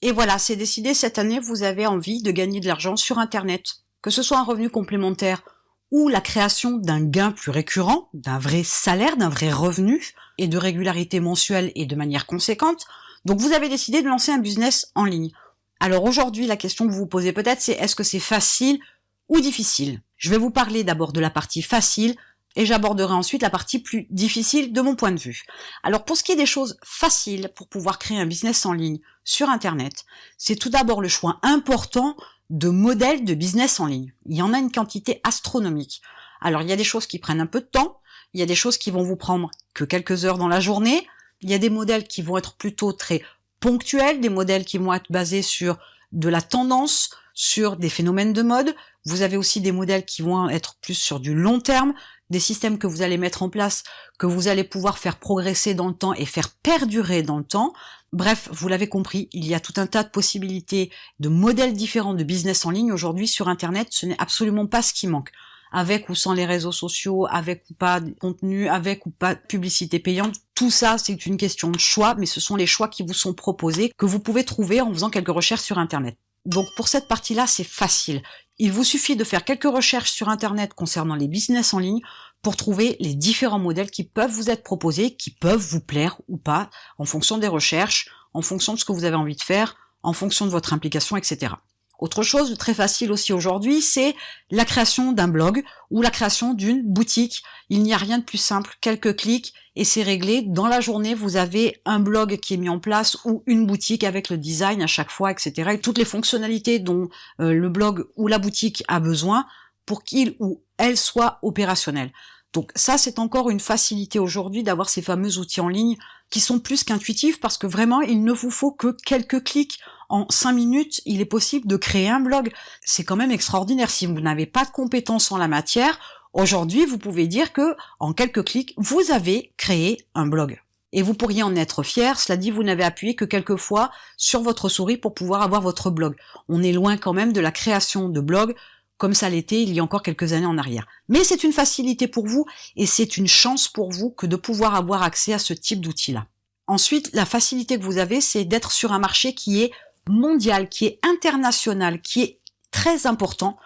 Et voilà, c'est décidé, cette année, vous avez envie de gagner de l'argent sur Internet. Que ce soit un revenu complémentaire ou la création d'un gain plus récurrent, d'un vrai salaire, d'un vrai revenu, et de régularité mensuelle et de manière conséquente. Donc vous avez décidé de lancer un business en ligne. Alors aujourd'hui, la question que vous vous posez peut-être, c'est est-ce que c'est facile ou difficile? Je vais vous parler d'abord de la partie facile, et j'aborderai ensuite la partie plus difficile de mon point de vue. Alors pour ce qui est des choses faciles pour pouvoir créer un business en ligne sur Internet, c'est tout d'abord le choix important de modèles de business en ligne. Il y en a une quantité astronomique. Alors il y a des choses qui prennent un peu de temps, il y a des choses qui vont vous prendre que quelques heures dans la journée, il y a des modèles qui vont être plutôt très ponctuels, des modèles qui vont être basés sur de la tendance, sur des phénomènes de mode. Vous avez aussi des modèles qui vont être plus sur du long terme, des systèmes que vous allez mettre en place, que vous allez pouvoir faire progresser dans le temps et faire perdurer dans le temps. Bref, vous l'avez compris, il y a tout un tas de possibilités, de modèles différents de business en ligne aujourd'hui sur Internet. Ce n'est absolument pas ce qui manque. Avec ou sans les réseaux sociaux, avec ou pas de contenu, avec ou pas de publicité payante, tout ça c'est une question de choix, mais ce sont les choix qui vous sont proposés, que vous pouvez trouver en faisant quelques recherches sur Internet. Donc pour cette partie-là, c'est facile. Il vous suffit de faire quelques recherches sur Internet concernant les business en ligne pour trouver les différents modèles qui peuvent vous être proposés, qui peuvent vous plaire ou pas, en fonction des recherches, en fonction de ce que vous avez envie de faire, en fonction de votre implication, etc. Autre chose de très facile aussi aujourd'hui, c'est la création d'un blog ou la création d'une boutique. Il n'y a rien de plus simple, quelques clics et c'est réglé. Dans la journée, vous avez un blog qui est mis en place ou une boutique avec le design à chaque fois, etc. Et toutes les fonctionnalités dont le blog ou la boutique a besoin pour qu'il ou elle soit opérationnel. Donc ça, c'est encore une facilité aujourd'hui d'avoir ces fameux outils en ligne qui sont plus qu'intuitifs parce que vraiment, il ne vous faut que quelques clics. En 5 minutes, il est possible de créer un blog. C'est quand même extraordinaire. Si vous n'avez pas de compétences en la matière, aujourd'hui, vous pouvez dire que, en quelques clics, vous avez créé un blog. Et vous pourriez en être fier. Cela dit, vous n'avez appuyé que quelques fois sur votre souris pour pouvoir avoir votre blog. On est loin quand même de la création de blog comme ça l'était il y a encore quelques années en arrière. Mais c'est une facilité pour vous et c'est une chance pour vous que de pouvoir avoir accès à ce type d'outils-là. Ensuite, la facilité que vous avez, c'est d'être sur un marché qui est mondial, qui est international, qui est très important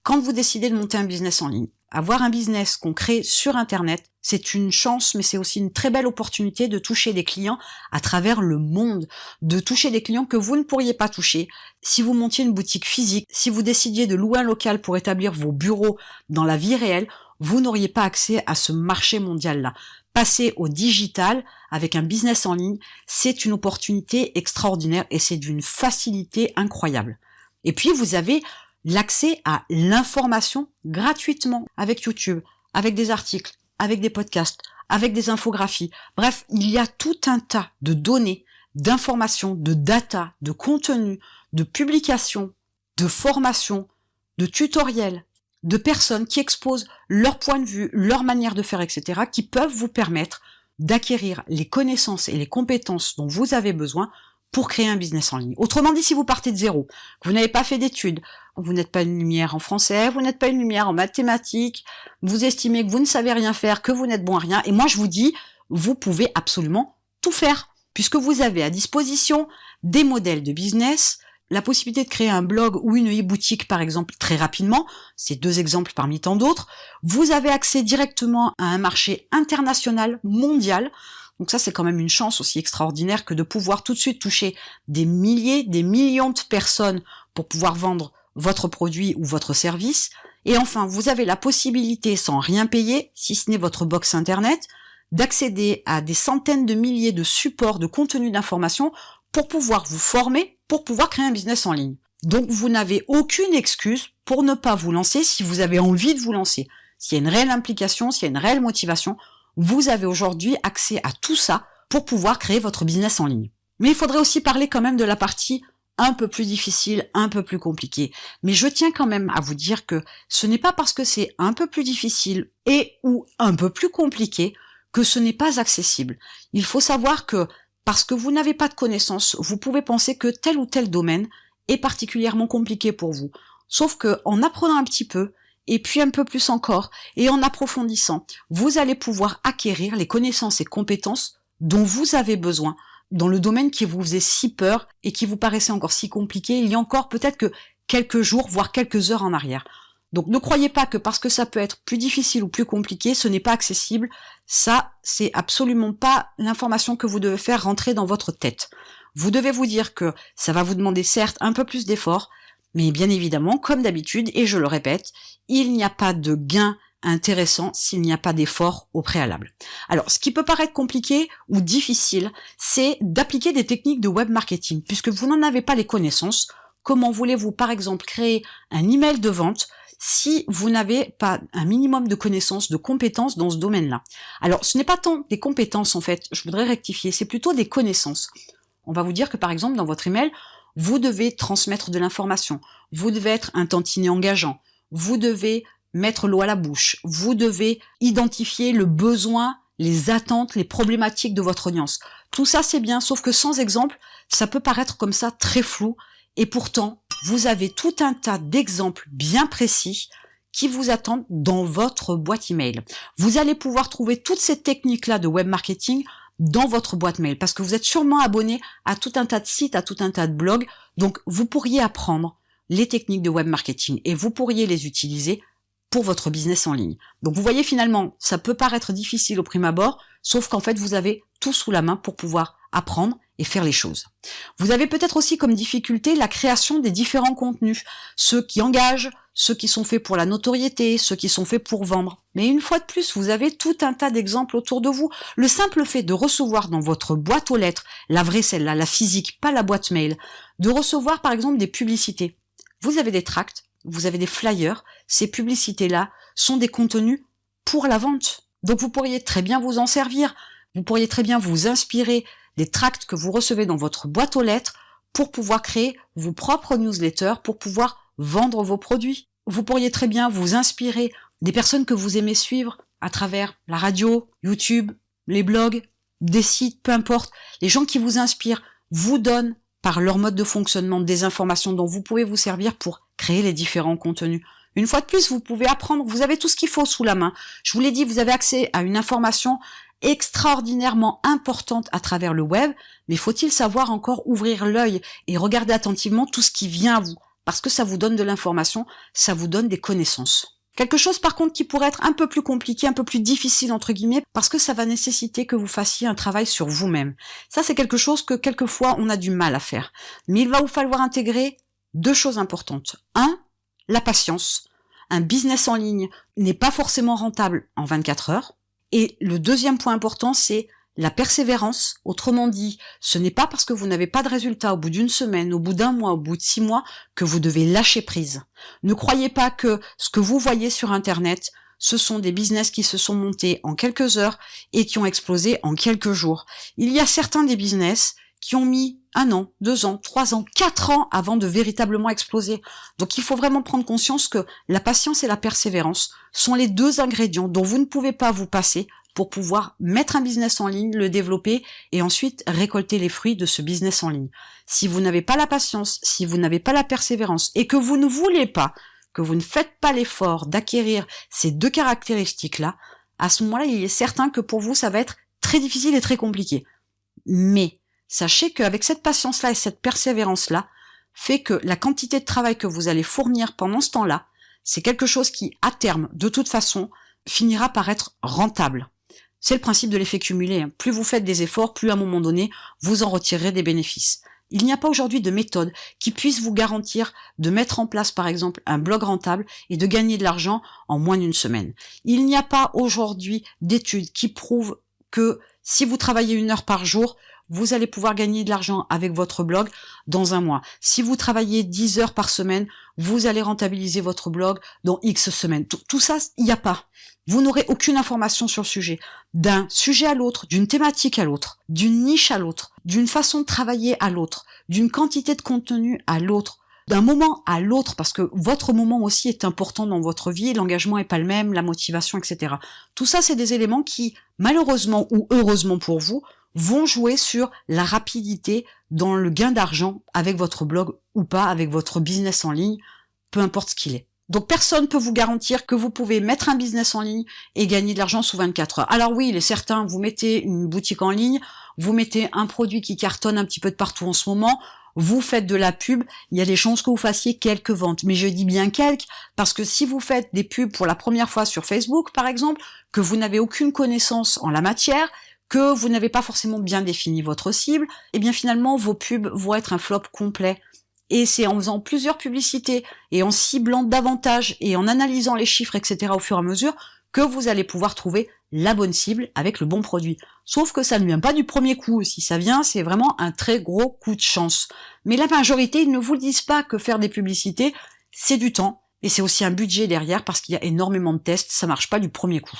quand vous décidez de monter un business en ligne. Avoir un business qu'on crée sur Internet, c'est une chance, mais c'est aussi une très belle opportunité de toucher des clients à travers le monde, de toucher des clients que vous ne pourriez pas toucher si vous montiez une boutique physique, si vous décidiez de louer un local pour établir vos bureaux dans la vie réelle, vous n'auriez pas accès à ce marché mondial-là. Passer au digital avec un business en ligne, c'est une opportunité extraordinaire et c'est d'une facilité incroyable. Et puis vous avez l'accès à l'information gratuitement avec YouTube, avec des articles, avec des podcasts, avec des infographies. Bref, il y a tout un tas de données, d'informations, de data, de contenu, de publications, de formations, de tutoriels, de personnes qui exposent leur point de vue, leur manière de faire, etc., qui peuvent vous permettre d'acquérir les connaissances et les compétences dont vous avez besoin pour créer un business en ligne. Autrement dit, si vous partez de zéro, que vous n'avez pas fait d'études, vous n'êtes pas une lumière en français, vous n'êtes pas une lumière en mathématiques, vous estimez que vous ne savez rien faire, que vous n'êtes bon à rien, et moi je vous dis, vous pouvez absolument tout faire, puisque vous avez à disposition des modèles de business, la possibilité de créer un blog ou une e-boutique par exemple très rapidement, c'est 2 exemples parmi tant d'autres, vous avez accès directement à un marché international, mondial. Donc ça, c'est quand même une chance aussi extraordinaire que de pouvoir tout de suite toucher des milliers, des millions de personnes pour pouvoir vendre votre produit ou votre service. Et enfin, vous avez la possibilité, sans rien payer, si ce n'est votre box internet, d'accéder à des centaines de milliers de supports de contenu d'information pour pouvoir vous former, pour pouvoir créer un business en ligne. Donc vous n'avez aucune excuse pour ne pas vous lancer si vous avez envie de vous lancer. S'il y a une réelle implication, s'il y a une réelle motivation, vous avez aujourd'hui accès à tout ça pour pouvoir créer votre business en ligne. Mais il faudrait aussi parler quand même de la partie un peu plus difficile, un peu plus compliquée. Mais je tiens quand même à vous dire que ce n'est pas parce que c'est un peu plus difficile et ou un peu plus compliqué que ce n'est pas accessible. Il faut savoir que parce que vous n'avez pas de connaissances, vous pouvez penser que tel ou tel domaine est particulièrement compliqué pour vous. Sauf que en apprenant un petit peu, et puis un peu plus encore, et en approfondissant, vous allez pouvoir acquérir les connaissances et compétences dont vous avez besoin dans le domaine qui vous faisait si peur et qui vous paraissait encore si compliqué, il y a encore peut-être que quelques jours, voire quelques heures en arrière. Donc ne croyez pas que parce que ça peut être plus difficile ou plus compliqué, ce n'est pas accessible. Ça, c'est absolument pas l'information que vous devez faire rentrer dans votre tête. Vous devez vous dire que ça va vous demander certes un peu plus d'efforts, mais bien évidemment, comme d'habitude, et je le répète, il n'y a pas de gain intéressant s'il n'y a pas d'effort au préalable. Alors, ce qui peut paraître compliqué ou difficile, c'est d'appliquer des techniques de web marketing, puisque vous n'en avez pas les connaissances. Comment voulez-vous, par exemple, créer un email de vente si vous n'avez pas un minimum de connaissances, de compétences dans ce domaine-là? Alors, ce n'est pas tant des compétences, en fait, je voudrais rectifier, c'est plutôt des connaissances. On va vous dire que, par exemple, dans votre email, vous devez transmettre de l'information, vous devez être un tantinet engageant, vous devez mettre l'eau à la bouche, vous devez identifier le besoin, les attentes, les problématiques de votre audience. Tout ça, c'est bien, sauf que sans exemple, ça peut paraître comme ça très flou, et pourtant, vous avez tout un tas d'exemples bien précis qui vous attendent dans votre boîte email. Vous allez pouvoir trouver toutes ces techniques-là de web marketing dans votre boîte mail, parce que vous êtes sûrement abonné à tout un tas de sites, à tout un tas de blogs, donc vous pourriez apprendre les techniques de web marketing et vous pourriez les utiliser pour votre business en ligne. Donc vous voyez, finalement, ça peut paraître difficile au prime abord, sauf qu'en fait vous avez tout sous la main pour pouvoir apprendre et faire les choses. Vous avez peut-être aussi comme difficulté la création des différents contenus, ceux qui engagent, ceux qui sont faits pour la notoriété, ceux qui sont faits pour vendre. Mais une fois de plus, vous avez tout un tas d'exemples autour de vous. Le simple fait de recevoir dans votre boîte aux lettres, la vraie celle-là, la physique, pas la boîte mail, de recevoir par exemple des publicités. Vous avez des tracts, vous avez des flyers, ces publicités-là sont des contenus pour la vente. Donc vous pourriez très bien vous en servir, vous pourriez très bien vous inspirer des tracts que vous recevez dans votre boîte aux lettres pour pouvoir créer vos propres newsletters, pour pouvoir vendre vos produits. Vous pourriez très bien vous inspirer des personnes que vous aimez suivre à travers la radio, YouTube, les blogs, des sites, peu importe. Les gens qui vous inspirent vous donnent par leur mode de fonctionnement des informations dont vous pouvez vous servir pour créer les différents contenus. Une fois de plus, vous pouvez apprendre, vous avez tout ce qu'il faut sous la main. Je vous l'ai dit, vous avez accès à une information extraordinairement importante à travers le web, mais faut-il savoir encore ouvrir l'œil et regarder attentivement tout ce qui vient à vous, parce que ça vous donne de l'information, ça vous donne des connaissances. Quelque chose par contre qui pourrait être un peu plus compliqué, un peu plus difficile entre guillemets, parce que ça va nécessiter que vous fassiez un travail sur vous-même. Ça c'est quelque chose que quelquefois on a du mal à faire. Mais il va vous falloir intégrer deux choses importantes. Un, la patience. Un business en ligne n'est pas forcément rentable en 24 heures. Et le deuxième point important, c'est la persévérance. Autrement dit, ce n'est pas parce que vous n'avez pas de résultat au bout d'une semaine, au bout d'un mois, au bout de 6 mois, que vous devez lâcher prise. Ne croyez pas que ce que vous voyez sur Internet, ce sont des business qui se sont montés en quelques heures et qui ont explosé en quelques jours. Il y a certains des business qui ont mis 1 an, 2 ans, 3 ans, 4 ans avant de véritablement exploser. Donc il faut vraiment prendre conscience que la patience et la persévérance sont les deux ingrédients dont vous ne pouvez pas vous passer pour pouvoir mettre un business en ligne, le développer et ensuite récolter les fruits de ce business en ligne. Si vous n'avez pas la patience, si vous n'avez pas la persévérance et que vous ne voulez pas, que vous ne faites pas l'effort d'acquérir ces deux caractéristiques-là, à ce moment-là, il est certain que pour vous, ça va être très difficile et très compliqué. Mais sachez qu'avec cette patience-là et cette persévérance-là, fait que la quantité de travail que vous allez fournir pendant ce temps-là, c'est quelque chose qui, à terme, de toute façon, finira par être rentable. C'est le principe de l'effet cumulé. Plus vous faites des efforts, plus à un moment donné, vous en retirerez des bénéfices. Il n'y a pas aujourd'hui de méthode qui puisse vous garantir de mettre en place, par exemple, un blog rentable et de gagner de l'argent en moins d'une semaine. Il n'y a pas aujourd'hui d'études qui prouvent que si vous travaillez 1 heure par jour, vous allez pouvoir gagner de l'argent avec votre blog dans 1 mois. Si vous travaillez 10 heures par semaine, vous allez rentabiliser votre blog dans X semaines. Tout ça, il n'y a pas. Vous n'aurez aucune information sur le sujet. D'un sujet à l'autre, d'une thématique à l'autre, d'une niche à l'autre, d'une façon de travailler à l'autre, d'une quantité de contenu à l'autre, d'un moment à l'autre, parce que votre moment aussi est important dans votre vie, l'engagement est pas le même, la motivation, etc. Tout ça, c'est des éléments qui, malheureusement ou heureusement pour vous, vont jouer sur la rapidité dans le gain d'argent avec votre blog ou pas, avec votre business en ligne, peu importe ce qu'il est. Donc personne ne peut vous garantir que vous pouvez mettre un business en ligne et gagner de l'argent sous 24 heures. Alors oui, il est certain, vous mettez une boutique en ligne, vous mettez un produit qui cartonne un petit peu de partout en ce moment, vous faites de la pub, il y a des chances que vous fassiez quelques ventes. Mais je dis bien quelques, parce que si vous faites des pubs pour la première fois sur Facebook, par exemple, que vous n'avez aucune connaissance en la matière, que vous n'avez pas forcément bien défini votre cible, eh bien finalement, vos pubs vont être un flop complet. Et c'est en faisant plusieurs publicités et en ciblant davantage et en analysant les chiffres, etc. au fur et à mesure que vous allez pouvoir trouver la bonne cible avec le bon produit. Sauf que ça ne vient pas du premier coup. Si ça vient, c'est vraiment un très gros coup de chance. Mais la majorité, ils ne vous disent pas que faire des publicités, c'est du temps et c'est aussi un budget derrière parce qu'il y a énormément de tests, ça marche pas du premier coup.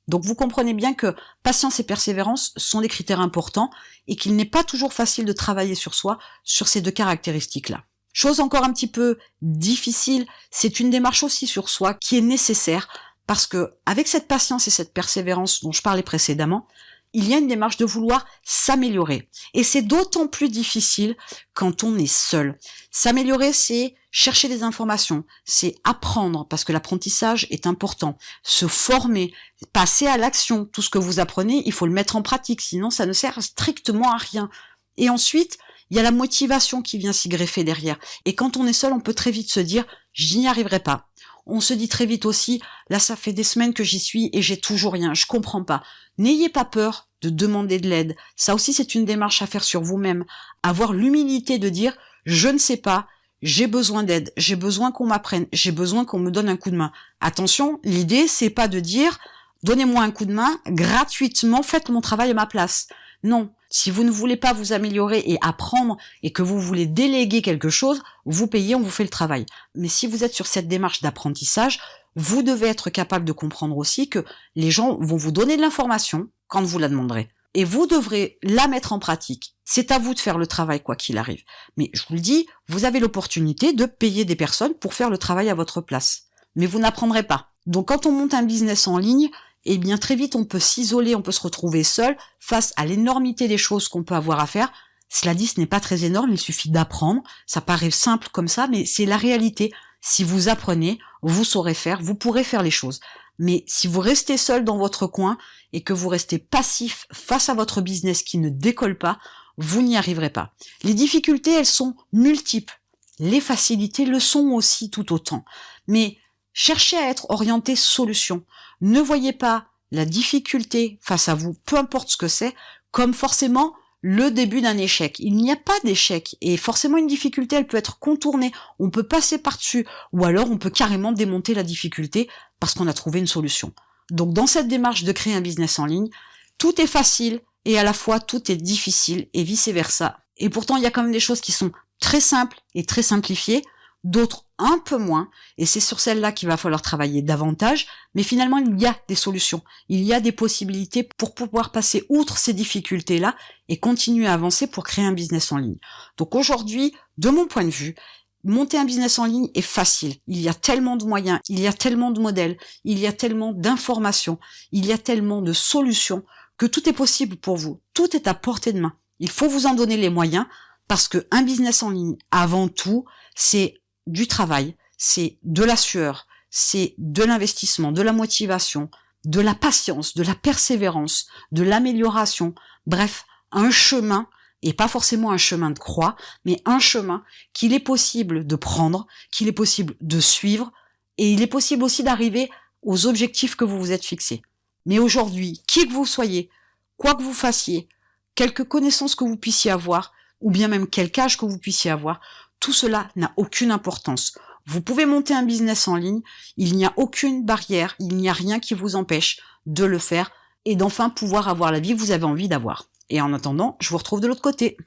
Donc vous comprenez bien que patience et persévérance sont des critères importants et qu'il n'est pas toujours facile de travailler sur soi sur ces deux caractéristiques-là. Chose encore un petit peu difficile, c'est une démarche aussi sur soi qui est nécessaire parce que avec cette patience et cette persévérance dont je parlais précédemment, il y a une démarche de vouloir s'améliorer. Et c'est d'autant plus difficile quand on est seul. S'améliorer, c'est chercher des informations, c'est apprendre, parce que l'apprentissage est important, se former, passer à l'action. Tout ce que vous apprenez, il faut le mettre en pratique, sinon ça ne sert strictement à rien. Et ensuite, il y a la motivation qui vient s'y greffer derrière. Et quand on est seul, on peut très vite se dire « j'y n'y arriverai pas ». On se dit très vite aussi « là, ça fait des semaines que j'y suis et j'ai toujours rien, je comprends pas ». N'ayez pas peur de demander de l'aide. Ça aussi, c'est une démarche à faire sur vous-même. Avoir l'humilité de dire « je ne sais pas, j'ai besoin d'aide, j'ai besoin qu'on m'apprenne, j'ai besoin qu'on me donne un coup de main ». Attention, l'idée, c'est pas de dire « donnez-moi un coup de main, gratuitement, faites mon travail à ma place ». Non, si vous ne voulez pas vous améliorer et apprendre et que vous voulez déléguer quelque chose, vous payez, on vous fait le travail. Mais si vous êtes sur cette démarche d'apprentissage, vous devez être capable de comprendre aussi que les gens vont vous donner de l'information quand vous la demanderez. Et vous devrez la mettre en pratique. C'est à vous de faire le travail quoi qu'il arrive. Mais je vous le dis, vous avez l'opportunité de payer des personnes pour faire le travail à votre place. Mais vous n'apprendrez pas. Donc quand on monte un business en ligne, eh bien très vite on peut s'isoler, on peut se retrouver seul face à l'énormité des choses qu'on peut avoir à faire. Cela dit, ce n'est pas très énorme, il suffit d'apprendre. Ça paraît simple comme ça, mais c'est la réalité. Si vous apprenez, vous saurez faire, vous pourrez faire les choses. Mais si vous restez seul dans votre coin et que vous restez passif face à votre business qui ne décolle pas, vous n'y arriverez pas. Les difficultés, elles sont multiples. Les facilités le sont aussi tout autant. Mais cherchez à être orienté solution. Ne voyez pas la difficulté face à vous, peu importe ce que c'est, comme forcément le début d'un échec. Il n'y a pas d'échec et forcément une difficulté, elle peut être contournée. On peut passer par-dessus ou alors on peut carrément démonter la difficulté parce qu'on a trouvé une solution. Donc dans cette démarche de créer un business en ligne, tout est facile et à la fois tout est difficile et vice-versa. Et pourtant, il y a quand même des choses qui sont très simples et très simplifiées, d'autres un peu moins, et c'est sur celles-là qu'il va falloir travailler davantage, mais finalement il y a des solutions, il y a des possibilités pour pouvoir passer outre ces difficultés-là et continuer à avancer pour créer un business en ligne. Donc aujourd'hui, de mon point de vue, monter un business en ligne est facile, il y a tellement de moyens, il y a tellement de modèles, il y a tellement d'informations, il y a tellement de solutions que tout est possible pour vous, tout est à portée de main. Il faut vous en donner les moyens parce que un business en ligne, avant tout, c'est du travail, c'est de la sueur, c'est de l'investissement, de la motivation, de la patience, de la persévérance, de l'amélioration, bref, un chemin, et pas forcément un chemin de croix, mais un chemin qu'il est possible de prendre, qu'il est possible de suivre, et il est possible aussi d'arriver aux objectifs que vous vous êtes fixés. Mais aujourd'hui, qui que vous soyez, quoi que vous fassiez, quelque connaissance que vous puissiez avoir, ou bien même quel âge que vous puissiez avoir, tout cela n'a aucune importance. Vous pouvez monter un business en ligne, il n'y a aucune barrière, il n'y a rien qui vous empêche de le faire et d'enfin pouvoir avoir la vie que vous avez envie d'avoir. Et en attendant, je vous retrouve de l'autre côté.